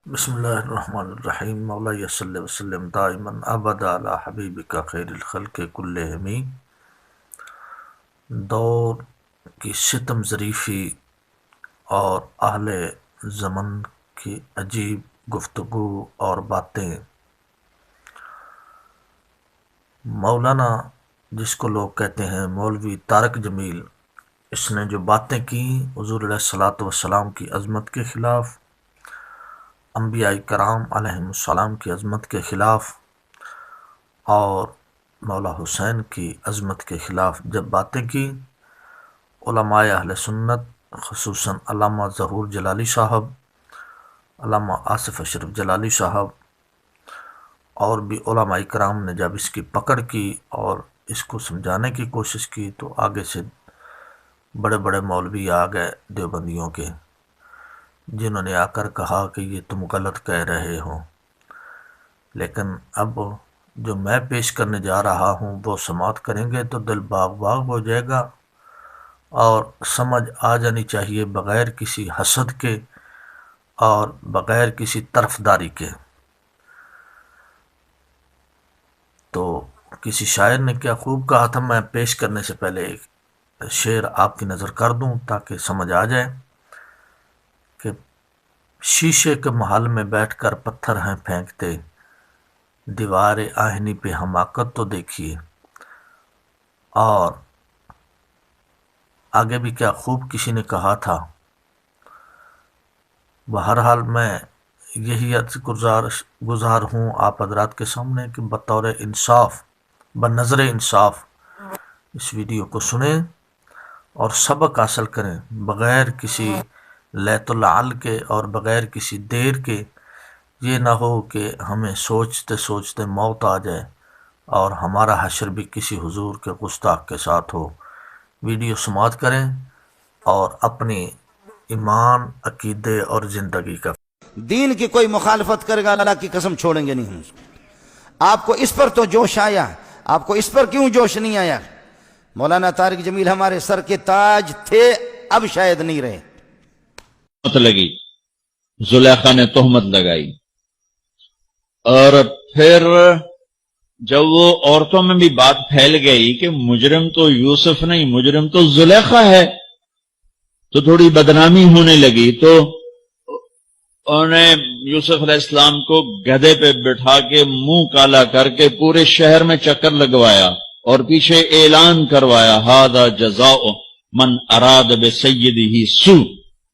بسم اللہ الرحمن الرحیم مولا صلی وسلم دائما ابدا علی حبیبک خیر الخلق کلہم۔ دور کی ستم ظریفی اور اہل زمن کی عجیب گفتگو اور باتیں۔ مولانا جس کو لوگ کہتے ہیں مولوی طارق جمیل، اس نے جو باتیں کی حضور علیہ الصلوۃ والسلام کی عظمت کے خلاف، انبیاء کرام علیہم السلام کی عظمت کے خلاف اور مولا حسین کی عظمت کے خلاف جب باتیں کی، علماء اہل سنت خصوصاً علامہ ظہور جلالی صاحب، علامہ آصف اشرف جلالی صاحب اور بھی علماء کرام نے جب اس کی پکڑ کی اور اس کو سمجھانے کی کوشش کی تو آگے سے بڑے بڑے مولوی آ گئے دیوبندیوں کے، جنہوں نے آ کر کہا کہ یہ تم غلط کہہ رہے ہو۔ لیکن اب جو میں پیش کرنے جا رہا ہوں وہ سماعت کریں گے تو دل باغ باغ ہو جائے گا اور سمجھ آ جانی چاہیے بغیر کسی حسد کے اور بغیر کسی طرفداری کے۔ تو کسی شاعر نے کیا خوب کہا تھا، میں پیش کرنے سے پہلے ایک شعر آپ کی نظر کر دوں تاکہ سمجھ آ جائے کہ شیشے کے محل میں بیٹھ کر پتھر ہیں پھینکتے، دیوار آہنی پہ حماقت تو دیکھیے۔ اور آگے بھی کیا خوب کسی نے کہا تھا۔ بہرحال میں یہی گزار ہوں آپ حضرات کے سامنے کہ بطور انصاف، بنظر انصاف اس ویڈیو کو سنیں اور سبق حاصل کریں بغیر کسی لیت العل کے اور بغیر کسی دیر کے۔ یہ نہ ہو کہ ہمیں سوچتے سوچتے موت آ جائے اور ہمارا حشر بھی کسی حضور کے گستاخ کے ساتھ ہو۔ ویڈیو سماعت کریں اور اپنی ایمان، عقیدے اور زندگی کا دین کی کوئی مخالفت کرے گا اللہ کی قسم چھوڑیں گے نہیں ہم اس کو۔ آپ کو اس پر تو جوش آیا، آپ کو اس پر کیوں جوش نہیں آیا؟ مولانا طارق جمیل ہمارے سر کے تاج تھے، اب شاید نہیں رہے۔ لگی زلیخا نے تہمت لگائی اور پھر جب وہ عورتوں میں بھی بات پھیل گئی کہ مجرم تو یوسف نہیں، مجرم تو زلیخا ہے، تو تھوڑی بدنامی ہونے لگی۔ تو انہوں نے یوسف علیہ السلام کو گدھے پہ بٹھا کے منہ کالا کر کے پورے شہر میں چکر لگوایا اور پیچھے اعلان کروایا ھذا جزاء من اراد بسیدہ سوء،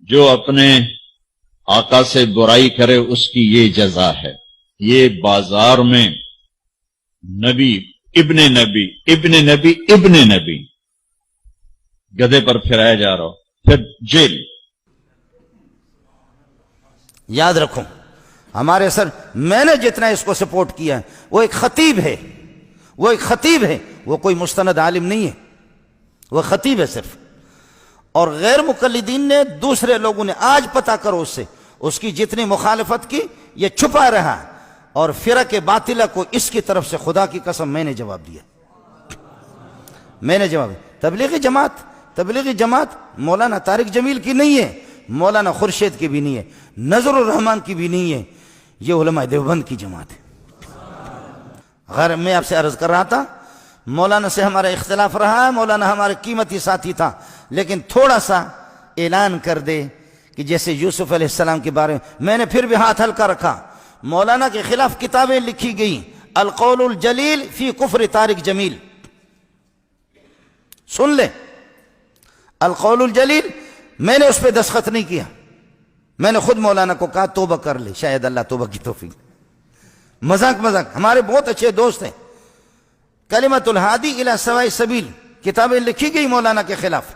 جو اپنے آقا سے برائی کرے اس کی یہ جزا ہے۔ یہ بازار میں نبی ابن نبی ابن نبی ابن نبی گدھے پر پھرایا جا رہا ہو، پھر جیل۔ یاد رکھو ہمارے سر، میں نے جتنا اس کو سپورٹ کیا ہے وہ ایک خطیب ہے، وہ ایک خطیب ہے، وہ کوئی مستند عالم نہیں ہے، وہ خطیب ہے صرف۔ اور غیر مقلدین نے، دوسرے لوگوں نے آج پتہ کرو اس کی جتنی مخالفت کی، یہ چھپا رہا اور فرق باطلہ کو اس کی طرف سے خدا کی قسم میں نے جواب دیا، میں نے جواب دیا۔ تبلیغی جماعت مولانا طارق جمیل کی نہیں ہے، مولانا خورشید کی بھی نہیں ہے، نظر الرحمان کی بھی نہیں ہے، یہ علماء دیوبند کی جماعت ہے۔ غیر میں آپ سے عرض کر رہا تھا مولانا سے ہمارا اختلاف رہا ہے، مولانا ہمارے قیمتی ساتھی تھا، لیکن تھوڑا سا اعلان کر دے کہ جیسے یوسف علیہ السلام کے بارے میں نے پھر بھی ہاتھ ہلکا رکھا۔ مولانا کے خلاف کتابیں لکھی گئی، القول الجلیل فی کفر طارق جمیل، سن لے۔ القول الجلیل میں نے اس پہ دستخط نہیں کیا، میں نے خود مولانا کو کہا توبہ کر لے، شاید اللہ توبہ کی توفیق۔ مذاق ہمارے بہت اچھے دوست ہیں۔ کلمۃ الہادی الی سواء السبیل کتابیں لکھی گئی مولانا کے خلاف۔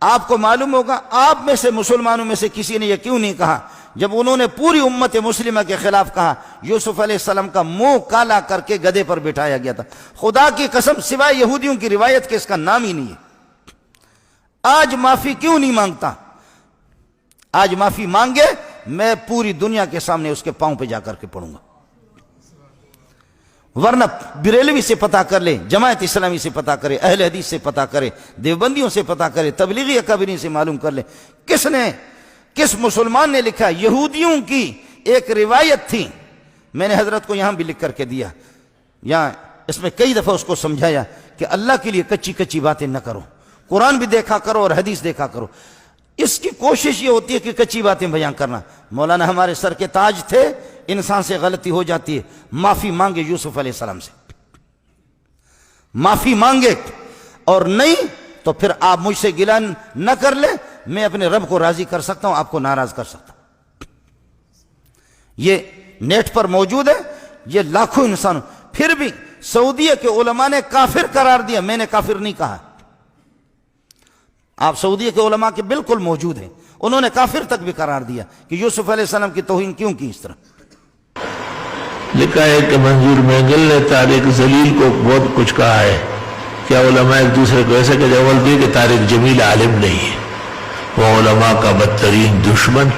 آپ کو معلوم ہوگا آپ میں سے مسلمانوں میں سے کسی نے یہ کیوں نہیں کہا جب انہوں نے پوری امت مسلمہ کے خلاف کہا یوسف علیہ السلام کا منہ کالا کر کے گدھے پر بٹھایا گیا تھا۔ خدا کی قسم سوائے یہودیوں کی روایت کے اس کا نام ہی نہیں ہے۔ آج معافی کیوں نہیں مانگتا؟ آج معافی مانگے، میں پوری دنیا کے سامنے اس کے پاؤں پہ جا کر کے پڑوں گا۔ ورنہ بریلوی سے پتہ کر لے، جماعت اسلامی سے پتہ کرے، اہل حدیث سے پتہ کرے، دیوبندیوں سے پتہ کرے، تبلیغی اکابرین سے معلوم کر لے کس مسلمان نے لکھا یہودیوں کی ایک روایت تھی، میں نے حضرت کو یہاں بھی لکھ کر کے دیا، یہاں اس میں کئی دفعہ اس کو سمجھایا کہ اللہ کے لیے کچی کچی باتیں نہ کرو، قرآن بھی دیکھا کرو اور حدیث دیکھا کرو۔ اس کی کوشش یہ ہوتی ہے کہ کچی باتیں بیان کرنا۔ مولانا ہمارے سر کے تاج تھے، انسان سے غلطی ہو جاتی ہے، معافی مانگے یوسف علیہ السلام سے، معافی مانگے، اور نہیں تو پھر آپ مجھ سے گلہ نہ کر لیں، میں اپنے رب کو راضی کر سکتا ہوں، آپ کو ناراض کر سکتا ہوں۔ یہ نیٹ پر موجود ہے، یہ لاکھوں انسانوں، پھر بھی سعودیہ کے علماء نے کافر قرار دیا، میں نے کافر نہیں کہا۔ آپ سعودیہ کے علماء کے بالکل موجود ہیں، انہوں نے کافر تک بھی قرار دیا کہ یوسف علیہ السلام کی توہین کیوں کی اس طرح۔ لکھا ہے کہ منظور مینگل نے طارق ذلیل کو بہت کچھ کہا ہے، کیا علماء ایک دوسرے کو ایسے کہ جواب دی کہ طارق جمیل عالم نہیں ہے، وہ علماء کا بدترین دشمن،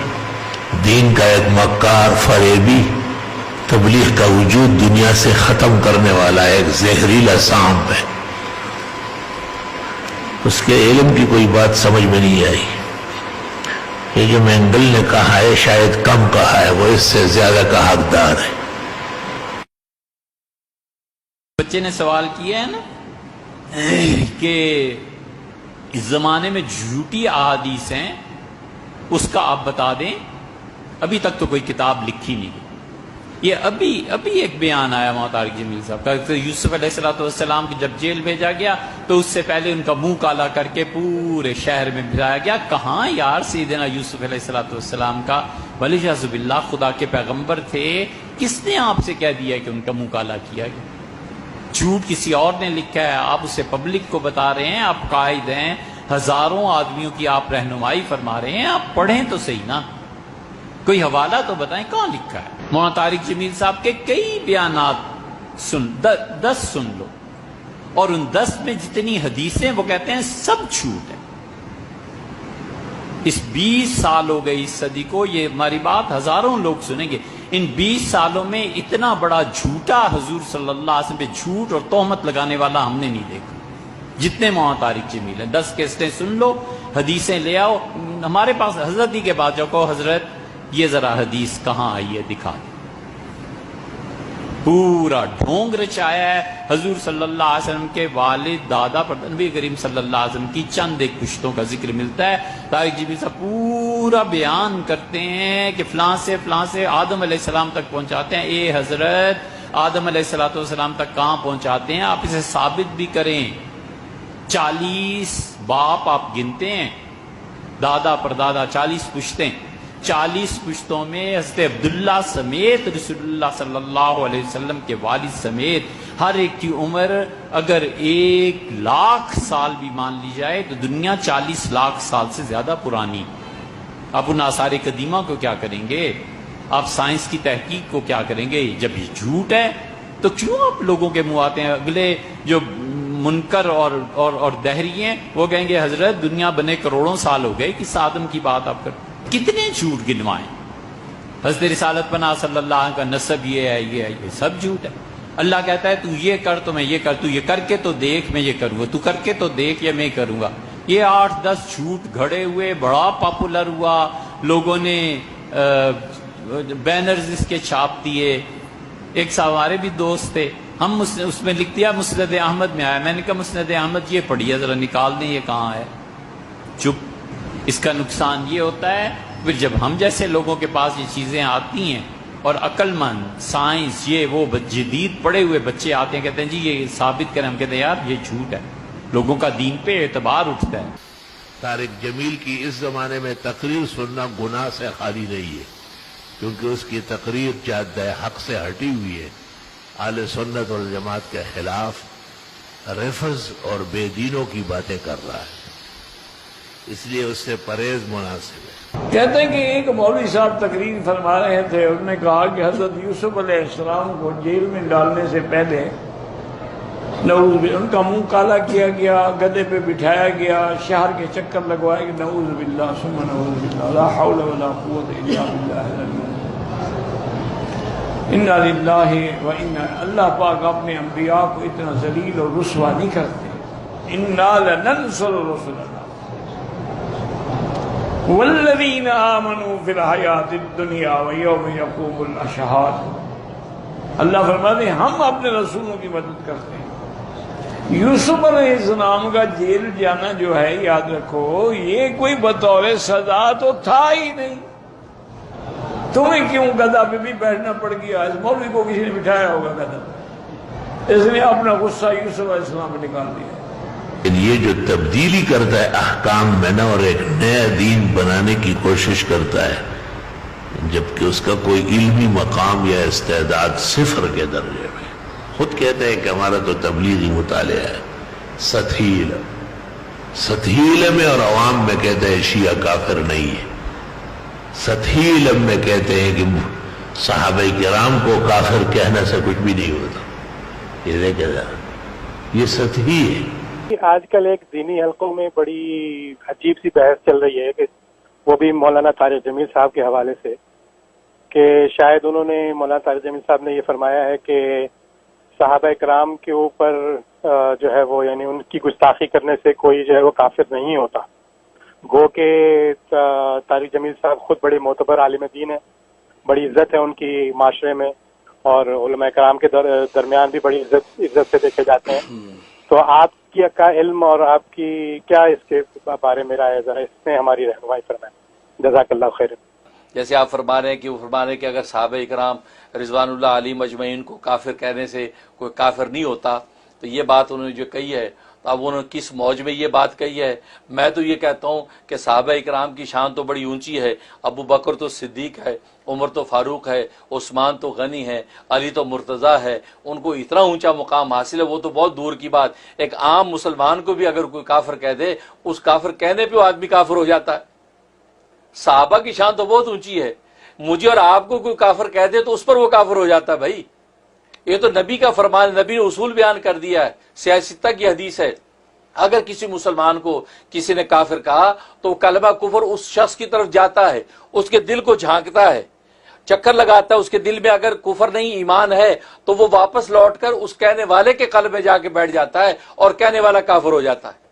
دین کا ایک مکار فریبی، تبلیغ کا وجود دنیا سے ختم کرنے والا ایک زہریلا سانپ ہے۔ اس کے علم کی کوئی بات سمجھ میں نہیں آئی۔ یہ جو مینگل نے کہا ہے شاید کم کہا ہے، وہ اس سے زیادہ کا حقدار ہے۔ بچے نے سوال کیا ہے نا کہ اس زمانے میں جھوٹی احادیث ہیں، اس کا آپ بتا دیں۔ ابھی تک تو کوئی کتاب لکھی نہیں گئی۔ یہ ابھی ایک بیان آیا مولانا طارق جمیل صاحب کا کہ یوسف علیہ السلام کی جب جیل بھیجا گیا تو اس سے پہلے ان کا منہ کالا کر کے پورے شہر میں بھرایا گیا۔ کہاں یار سیدنا یوسف علیہ السلام کا ولیعاذ باللہ خدا کے پیغمبر تھے، کس نے آپ سے کہہ دیا کہ ان کا منہ کالا کیا گیا؟ جھوٹ کسی اور نے لکھا ہے، آپ اسے پبلک کو بتا رہے ہیں، آپ قائد ہیں، ہزاروں آدمیوں کی آپ رہنمائی فرما رہے ہیں، آپ پڑھیں تو صحیح نا، کوئی حوالہ تو بتائیں کہاں لکھا ہے۔ مولانا طارق جمیل صاحب کے کئی بیانات دس سن لو، اور ان 10 میں جتنی حدیثیں وہ کہتے ہیں سب جھوٹ ہے۔ اس 20 سال ہو گئی اس صدی کو، یہ ہماری بات ہزاروں لوگ سنیں گے، ان 20 سالوں میں اتنا بڑا جھوٹا حضور صلی اللہ علیہ وسلم پہ جھوٹ اور تہمت لگانے والا ہم نے نہیں دیکھا جتنے مولانا طارق جمیل ہیں۔ 10 کیسٹیں سن لو، حدیثیں لے آؤ، ہمارے پاس حضرت ہی کے بعد جاؤ کہو حضرت یہ ذرا حدیث کہاں آئی ہے دکھا دیں۔ پورا ڈھونگ رچایا ہے حضور صلی اللہ علیہ وسلم کے والد دادا پر نبی کریم صلی اللہ علیہ وسلم کی چند ایک پشتوں کا ذکر ملتا ہے۔ طارق جمیل صاحب پورا بیان کرتے ہیں کہ فلاں سے آدم علیہ السلام تک پہنچاتے ہیں۔ اے حضرت آدم علیہ السلام تک کہاں پہنچاتے ہیں؟ آپ اسے ثابت بھی کریں۔ 40 باپ آپ گنتے ہیں، دادا پر دادا 40 پشتیں، 40 پشتوں میں حضرت عبداللہ سمیت رسول اللہ صلی اللہ علیہ وسلم کے والد سمیت ہر ایک کی عمر اگر 1,00,000 سال بھی مان لی جائے تو دنیا 40 لاکھ سال سے زیادہ پرانی۔ آپ ان آثار قدیمہ کو کیا کریں گے؟ آپ سائنس کی تحقیق کو کیا کریں گے؟ جب یہ جھوٹ ہے تو کیوں آپ لوگوں کے منہ آتے ہیں؟ اگلے جو منکر اور دہری ہیں وہ کہیں گے حضرت دنیا بنے کروڑوں سال ہو گئے، کس آدم کی بات آپ کرتے؟ کتنے جھوٹ گنوائیں؟ حضرت رسالت پناہ صلی اللہ علیہ وسلم کا نسب یہ ہے، یہ سب جھوٹ ہے۔ اللہ کہتا ہے تو یہ کر تو میں یہ کر، تو یہ کر کے تو دیکھ میں یہ کروں گا، تو کر کے تو دیکھ یا میں کروں گا۔ یہ 8-10 جھوٹ گھڑے ہوئے، بڑا پاپولر ہوا، لوگوں نے بینرز اس کے چھاپ دیے۔ ایک صاحب ہمارے بھی دوست تھے، ہم اس میں لکھ دیا مسند احمد میں آیا، میں نے کہا مسند احمد یہ پڑھیے ذرا نکال دیں یہ کہاں ہے۔ چپ۔ اس کا نقصان یہ ہوتا ہے پھر جب ہم جیسے لوگوں کے پاس یہ چیزیں آتی ہیں اور عقل مند سائنس یہ وہ جدید پڑھے ہوئے بچے آتے ہیں کہتے ہیں جی یہ ثابت کریں، ہم کہتے ہیں یار یہ جھوٹ ہے، لوگوں کا دین پہ اعتبار اٹھتا ہے۔ طارق جمیل کی اس زمانے میں تقریر سننا گناہ سے خالی نہیں ہے، کیونکہ اس کی تقریر جادہ حق سے ہٹی ہوئی ہے، اہل سنت والجماعت کے خلاف رفض اور بے دینوں کی باتیں کر رہا ہے، اس لیے اس سے پرہیز مناسب ہے۔ کہتے ہیں کہ ایک مولوی صاحب تقریر فرما رہے تھے، انہوں نے کہا کہ حضرت یوسف علیہ السلام کو جیل میں ڈالنے سے پہلے نعوذ باللہ ان کا منہ کالا کیا گیا، گدے پہ بٹھایا گیا، شہر کے چکر لگوائے گئے، نعوذ باللہ ثم نعوذ باللہ، لا حول ولا قوت الا باللہ۔ انا للہ و انا، اللہ پاک اپنے انبیاء کو اتنا ذلیل اور رسوا نہیں کرتے۔ انا لننصر رسلنا، والذین آمنوا فی الحیات الدنیا ویوم یقوم الاشہاد، اللہ فرماتے ہیں ہم اپنے رسولوں کی مدد کرتے ہیں۔ یوسف علیہ السلام کا جیل جانا جو ہے، یاد رکھو، یہ کوئی بطور سزا تو تھا ہی نہیں۔ تمہیں کیوں گدھا پہ بھی بیٹھنا پڑ گیا؟ اس مولوی کو کسی نے بٹھایا ہوگا گدھا پہ، اس نے اپنا غصہ یوسف علیہ السلام پہ نکال دیا۔ یہ جو تبدیلی کرتا ہے احکام میں نا، اور ایک نیا دین بنانے کی کوشش کرتا ہے، جبکہ اس کا کوئی علمی مقام یا استعداد صفر کے درجے میں، خود کہتے ہیں کہ ہمارا تو تبلیغی مطالعہ ہے، سطحی علم ہے، اور عوام میں کہتے ہیں شیعہ کافر نہیں ہے۔ سطحی علم میں کہتے ہیں کہ صحابہ کرام کو کافر کہنے سے کچھ بھی نہیں ہوتا۔ یہ دیکھیں ذرا، یہ سطحی ہے۔ آج کل ایک دینی حلقوں میں بڑی عجیب سی بحث چل رہی ہے، کہ وہ بھی مولانا طارق جمیل صاحب کے حوالے سے، کہ شاید انہوں نے، مولانا طارق جمیل صاحب نے یہ فرمایا ہے کہ صحابہ کرام کے اوپر جو ہے وہ، یعنی ان کی گستاخی کرنے سے کوئی جو ہے وہ کافر نہیں ہوتا۔ گو کہ طارق جمیل صاحب خود بڑے معتبر عالم دین ہیں، بڑی عزت ہے ان کی معاشرے میں، اور علماء کرام کے درمیان بھی بڑی عزت سے دیکھے جاتے ہیں۔ تو آپ کا علم اور آپ کی کیا اس کے بارے میں رائے ہے؟ ذرا اس میں ہماری رہنمائی فرمائیں، جزاک اللہ خیر۔ جیسے آپ فرما رہے ہیں کہ وہ فرما رہے ہیں کہ اگر صحابہ کرام رضوان اللہ علیہم اجمعین کو کافر کہنے سے کوئی کافر نہیں ہوتا، تو یہ بات انہوں نے جو کہی ہے، تو اب انہوں نے کس موج میں یہ بات کہی ہے؟ میں تو یہ کہتا ہوں کہ صحابہ کرام کی شان تو بڑی اونچی ہے، ابو بکر تو صدیق ہے، عمر تو فاروق ہے، عثمان تو غنی ہے، علی تو مرتضی ہے، ان کو اتنا اونچا مقام حاصل ہے، وہ تو بہت دور کی بات۔ ایک عام مسلمان کو بھی اگر کوئی کافر کہہ دے، اس کافر کہنے پہ وہ آدمی کافر ہو جاتا ہے۔ صحابہ کی شان تو بہت اونچی ہے، مجھے اور آپ کو کوئی کافر کہہ دے تو اس پر وہ کافر ہو جاتا ہے۔ بھائی یہ تو نبی کا فرمان، نبی نے اصول بیان کر دیا ہے، سیاستہ کی حدیث ہے، اگر کسی مسلمان کو کسی نے کافر کہا تو کلمہ کفر اس شخص کی طرف جاتا ہے، اس کے دل کو جھانکتا ہے، چکر لگاتا ہے، اس کے دل میں اگر کفر نہیں ایمان ہے تو وہ واپس لوٹ کر اس کہنے والے کے قلب میں جا کے بیٹھ جاتا ہے، اور کہنے والا کافر ہو جاتا ہے۔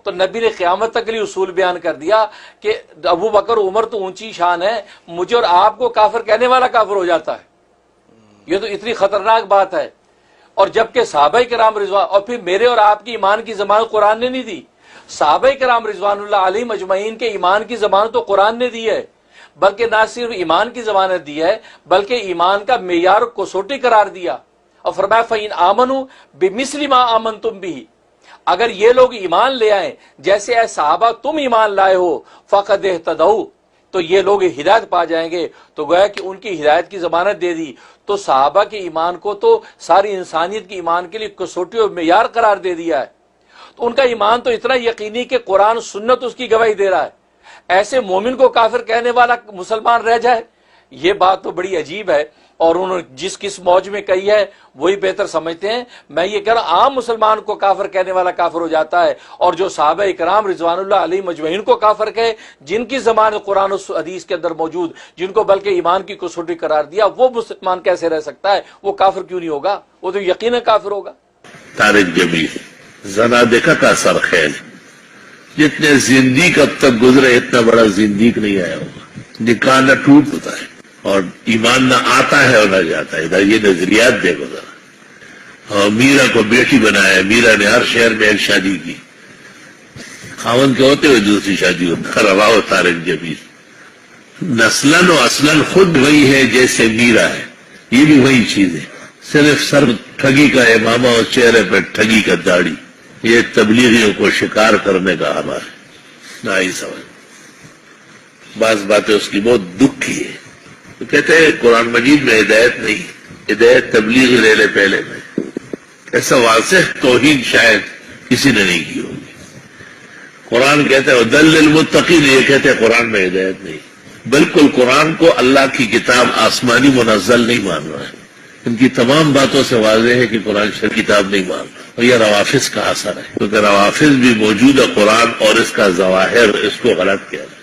تو نبی نے قیامت تک کے لیے اصول بیان کر دیا کہ ابو بکر عمر تو اونچی شان ہے، مجھے اور آپ کو کافر کہنے والا کافر ہو جاتا ہے۔ یہ تو اتنی خطرناک بات ہے۔ اور جبکہ صحابہ کرام رضوان، اور پھر میرے اور آپ کی ایمان کی ضمانت قرآن نے نہیں دی، صحابہ کرام رضوان اللہ علیہم اجمعین کے ایمان کی ضمانت تو قرآن نے دی ہے، بلکہ نہ صرف ایمان کی ضمانت دی ہے بلکہ ایمان کا معیار کو سوٹی قرار دیا، اور فرمایا فَإِنْ آمَنُوا بِمِثْلِ مَا آمَنْتُمْ بِهِ، اگر یہ لوگ ایمان لے آئیں جیسے اے صحابہ تم ایمان لائے ہو، فَقَدْ اهْتَدَوْا، تو یہ لوگ ہدایت پا جائیں گے۔ تو گویا کہ ان کی ہدایت کی ضمانت دے دی، تو صحابہ کے ایمان کو تو ساری انسانیت کے ایمان کے لیے کسوٹی اور معیار قرار دے دیا ہے۔ تو ان کا ایمان تو اتنا یقینی کہ قرآن سنت اس کی گواہی دے رہا ہے، ایسے مومن کو کافر کہنے والا مسلمان رہ جائے، یہ بات تو بڑی عجیب ہے۔ اور انہوں نے جس کس موج میں کہی ہے وہی بہتر سمجھتے ہیں۔ میں یہ کہہ رہا ہوں عام مسلمان کو کافر کہنے والا کافر ہو جاتا ہے، اور جو صحابہ کرام رضوان اللہ علیہم اجمعین کو کافر کہے، جن کی ضمانت قرآن و حدیث کے اندر موجود، جن کو بلکہ ایمان کی کسوٹی قرار دیا، وہ مسلمان کیسے رہ سکتا ہے؟ وہ کافر کیوں نہیں ہوگا؟ وہ تو یقیناً کافر ہوگا۔ طارق جمیل زنادقہ کا سرخیل، جتنے زندیق اب تک گزرے اتنا بڑا زندیق نہیں آیا ہوگا۔ نکاح نہ ٹوٹ ہوتا ہے، اور ایمان نہ آتا ہے اور نہ جاتا ہے۔ ادھر یہ نظریات دیکھو ذرا۔ اور میرا کو بیٹی بنایا، میرا نے ہر شہر میں ایک شادی کی، خاوند کے ہوتے ہوئے دوسری شادی ہوتا، روا و طارق جمیل نسلن و اصلن خود وہی ہے جیسے میرا ہے، یہ بھی وہی چیز ہے، صرف سر ٹھگی کا امامہ اور چہرے پہ ٹھگی کا داڑھی۔ یہ تبلیغیوں کو شکار کرنے کا ہمارا نہ ہی سمجھ۔ بعض باتیں اس کی بہت دکھ کی ہے، تو کہتے ہیں قرآن مجید میں ہدایت نہیں، ہدایت تبلیغ لے لے پہلے میں۔ ایسا واضح توہین شاید کسی نے نہیں کی ہوگی۔ قرآن کہتا ہے دل للمتقین، یہ کہتے ہیں قرآن میں ہدایت نہیں۔ بالکل قرآن کو اللہ کی کتاب آسمانی منزل نہیں مان رہا ہے۔ ان کی تمام باتوں سے واضح ہے کہ قرآن شریف کتاب نہیں مان رہا، اور یہ روافظ کا اثر ہے، کیونکہ روافظ بھی موجودہ قرآن اور اس کا ظواہر اس کو غلط کیا ہے۔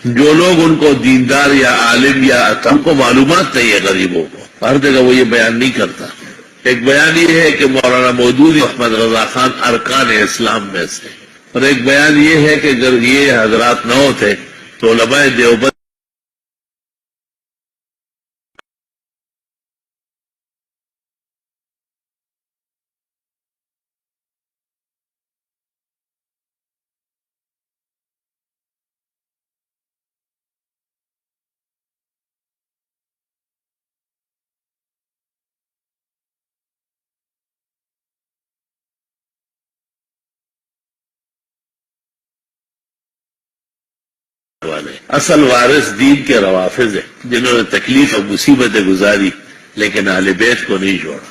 جو لوگ ان کو دیندار یا عالم یا ہم کو معلومات نہیں ہے غریبوں کو، ہر جگہ وہ یہ بیان نہیں کرتا۔ ایک بیان یہ ہے کہ مولانا مودودی احمد رضا خان ارکان اسلام میں سے، اور ایک بیان یہ ہے کہ اگر یہ حضرات نہ ہوتے تو تو علماء دیوبند والے اصل وارث دین کے روافض ہیں، جنہوں نے تکلیف اور مصیبتیں گزاری لیکن اہل بیت کو نہیں چھوڑا.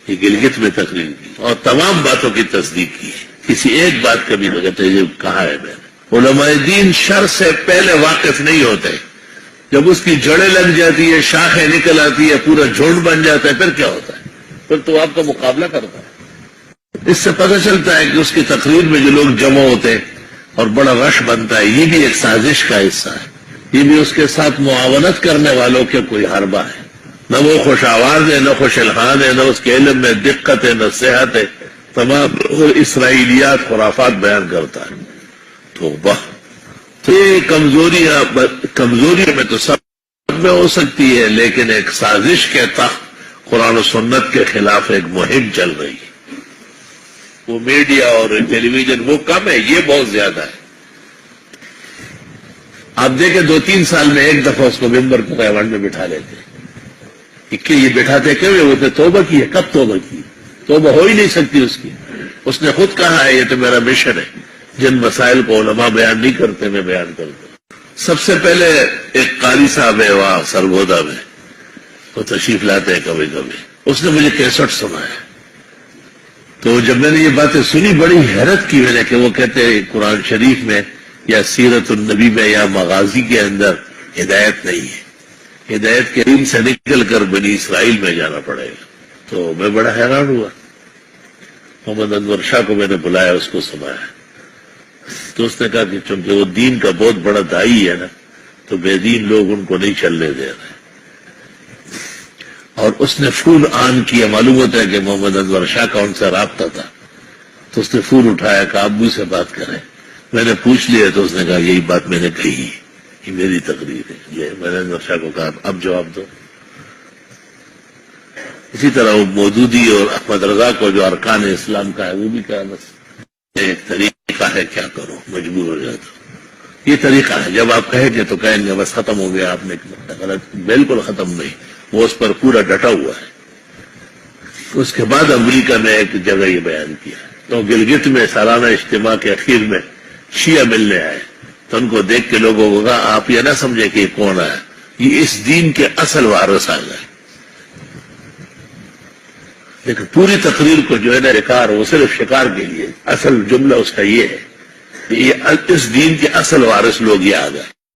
یہ گلگت میں تقریر کی اور تمام باتوں کی تصدیق کی ہے، کسی ایک بات کا بھی نہیں کہتے یہ کہا ہے میں نے. علماء دین شر سے پہلے واقف نہیں ہوتے، جب اس کی جڑیں لگ جاتی ہے، شاخیں نکل آتی ہے، پورا جھنڈ بن جاتا ہے، پھر کیا ہوتا ہے؟ پھر تو آپ کا مقابلہ کرتا ہے. اس سے پتہ چلتا ہے کہ اس کی تقریر میں جو لوگ جمع ہوتے ہیں اور بڑا رش بنتا ہے، یہ بھی ایک سازش کا حصہ ہے، یہ بھی اس کے ساتھ معاونت کرنے والوں کے کوئی حربہ ہے. نہ وہ خوش آواز ہے، نہ خوش الحان ہے، نہ اس کے علم میں دقت ہے، نہ صحت ہے، تمام اسرائیلیات خرافات بیان کرتا ہے. توبہ! تو یہ کمزوری میں تو سب میں ہو سکتی ہے، لیکن ایک سازش کے تحت قرآن و سنت کے خلاف ایک مہم چل رہی ہے. وہ میڈیا اور ٹیلی ویژن وہ کم ہے، یہ بہت زیادہ ہے. آپ دیکھیں 2-3 سال میں ایک دفعہ اس کو ممبر کو ایوانڈ میں بٹھا لیتے ہیں. کہ یہ بٹھاتے کیوں؟ وہ تو توبہ کی ہے. کب توبہ کی؟ توبہ ہو ہی نہیں سکتی اس کی. اس نے خود کہا ہے یہ تو میرا مشن ہے، جن مسائل کو علماء بیان نہیں کرتے میں بیان کرتا ہوں. سب سے پہلے ایک قاری صاحب ہے وہاں سرگودا میں، وہ تشریف لاتے ہیں کبھی کبھی. اس نے مجھے کیسٹ سنایا، تو جب میں نے یہ باتیں سنی بڑی حیرت کی میں نے کہ وہ کہتے ہیں قرآن شریف میں یا سیرت النبی میں یا مغازی کے اندر ہدایت نہیں ہے، ہدایت کے دین سے نکل کر بنی اسرائیل میں جانا پڑے گا. تو میں بڑا حیران ہوا. محمد انور شاہ کو میں نے بلایا، اس کو سنایا، تو اس نے کہا کہ چونکہ وہ دین کا بہت بڑا دائی ہے نا، تو بے دین لوگ ان کو نہیں چلنے دے رہے. اور اس نے فون آن کیا، معلوم ہوتا ہے کہ محمد انور شاہ کا ان سے رابطہ تھا، تو اس نے فون اٹھایا کہ ابو سے بات کریں. میں نے پوچھ لیا تو اس نے کہا یہی بات میں نے کہی، یہ میری تقریر ہے. یہ میں نے انور شاہ کو کہا اب جواب دو. اسی طرح وہ مودودی اور احمد رضا کو جو ارکان اسلام کا ہے وہ بھی کہا بس ایک طریقہ ہے، کیا کرو مجبور ہو جاتا. یہ طریقہ ہے، جب آپ کہیں گے تو کہیں گے بس ختم ہو گیا، آپ نے غلط. بالکل ختم نہیں، وہ اس پر پورا ڈٹا ہوا ہے. اس کے بعد امریکہ میں ایک جگہ یہ بیان کیا، تو گلگت میں سالانہ اجتماع کے اخیر میں شیعہ ملنے آئے، تو ان کو دیکھ کے لوگوں کو کہا آپ یہ نہ سمجھے کہ یہ کون آیا، یہ اس دین کے اصل وارث آ گئے. لیکن پوری تقریر کو جو ہے نا شکار، وہ صرف شکار کے لیے، اصل جملہ اس کا یہ ہے کہ یہ اس دین کے اصل وارث لوگ یہ آ گئے.